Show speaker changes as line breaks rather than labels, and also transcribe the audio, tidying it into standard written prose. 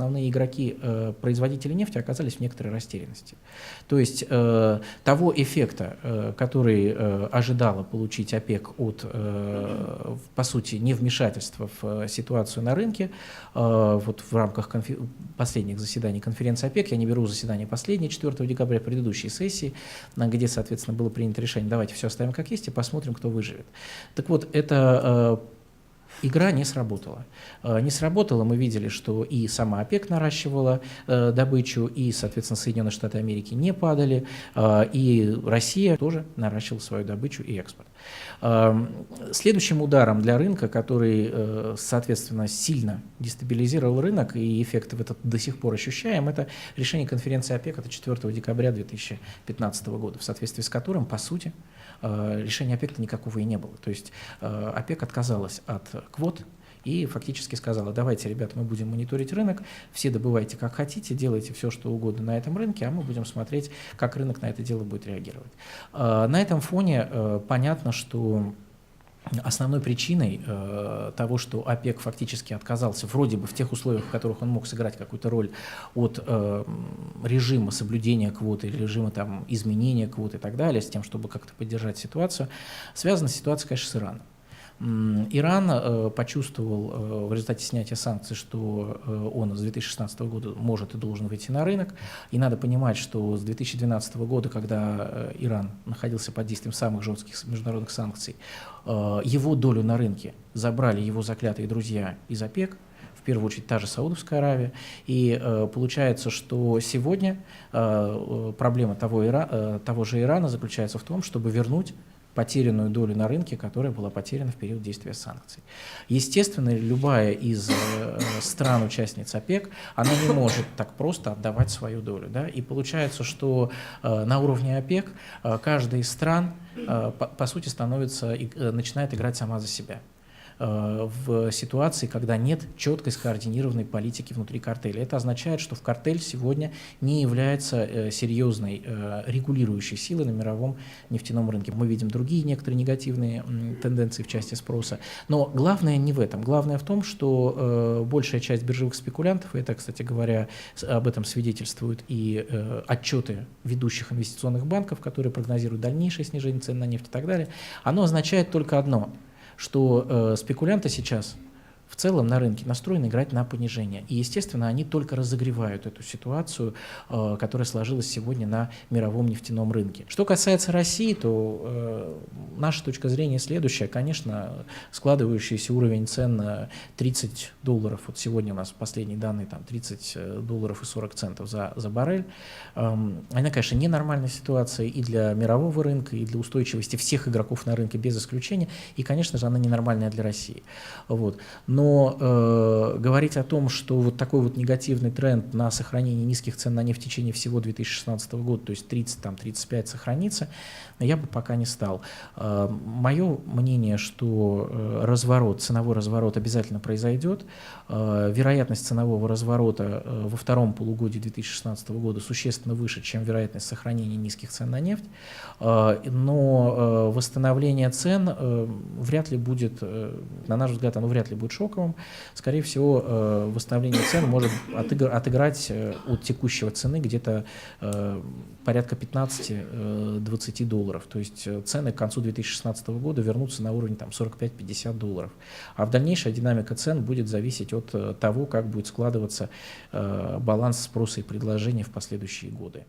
основные игроки, производители нефти, оказались в некоторой растерянности. То есть того эффекта, который ожидала получить ОПЕК от, по сути, невмешательства в ситуацию на рынке, вот в рамках последних заседаний конференции ОПЕК, я не беру заседание последнее, 4 декабря, предыдущей сессии, где, соответственно, было принято решение, давайте все оставим как есть и посмотрим, кто выживет. Так вот, эта игра не сработала. Не сработала, мы видели, что и сама ОПЕК наращивала добычу, и, соответственно, Соединенные Штаты Америки не падали, и Россия тоже наращивала свою добычу и экспорт. Следующим ударом для рынка, который, соответственно, сильно дестабилизировал рынок, и эффекты этот до сих пор ощущаем, это решение конференции ОПЕК от 4 декабря 2015 года, в соответствии с которым, по сути, решения ОПЕК-то никакого и не было. То есть ОПЕК отказалась от квот и фактически сказала: давайте, ребята, мы будем мониторить рынок, все добывайте как хотите, делайте все, что угодно на этом рынке, а мы будем смотреть, как рынок на это дело будет реагировать. На этом фоне понятно, что основной причиной того, что ОПЕК фактически отказался, вроде бы в тех условиях, в которых он мог сыграть какую-то роль, от режима соблюдения квоты, режима там, изменения квоты и так далее, с тем, чтобы как-то поддержать ситуацию, связана ситуация, конечно, с Ираном. Иран почувствовал в результате снятия санкций, что он с 2016 года может и должен выйти на рынок. И надо понимать, что с 2012 года, когда Иран находился под действием самых жестких международных санкций, его долю на рынке забрали его заклятые друзья из ОПЕК, в первую очередь та же Саудовская Аравия. И получается, что сегодня проблема того же Ирана заключается в том, чтобы вернуть потерянную долю на рынке, которая была потеряна в период действия санкций. Естественно, любая из стран-участниц ОПЕК, она не может так просто отдавать свою долю. Да? И получается, что на уровне ОПЕК каждая из стран, по сути, начинает играть сама за себя в ситуации, когда нет четкой скоординированной политики внутри картеля. Это означает, что в картель сегодня не является серьезной регулирующей силой на мировом нефтяном рынке. Мы видим другие некоторые негативные тенденции в части спроса. Но главное не в этом. Главное в том, что большая часть биржевых спекулянтов, и это, кстати говоря, об этом свидетельствуют и отчеты ведущих инвестиционных банков, которые прогнозируют дальнейшее снижение цен на нефть и так далее, оно означает только одно, что спекулянты сейчас в целом на рынке настроены играть на понижение. И, естественно, они только разогревают эту ситуацию, которая сложилась сегодня на мировом нефтяном рынке. Что касается России, то наша точка зрения следующая. Конечно, складывающийся уровень цен на $30, вот сегодня у нас последние данные, там $30.40 за баррель, она, конечно, ненормальная ситуация и для мирового рынка, и для устойчивости всех игроков на рынке без исключения, и, конечно же, она ненормальная для России. Вот. Но говорить о том, что вот такой вот негативный тренд на сохранение низких цен на нефть в течение всего 2016 года, то есть 30-35 сохранится, я бы пока не стал. Мое мнение, что ценовой разворот обязательно произойдет. Вероятность ценового разворота во втором полугодии 2016 года существенно выше, чем вероятность сохранения низких цен на нефть. Но восстановление цен вряд ли будет, на наш взгляд, оно вряд ли будет шоковым. Скорее всего, восстановление цен может отыграть от текущего цены где-то порядка $15-20. То есть цены к концу 2016 года вернутся на уровень $45-50. А в дальнейшая динамика цен будет зависеть от того, как будет складываться баланс спроса и предложения в последующие годы.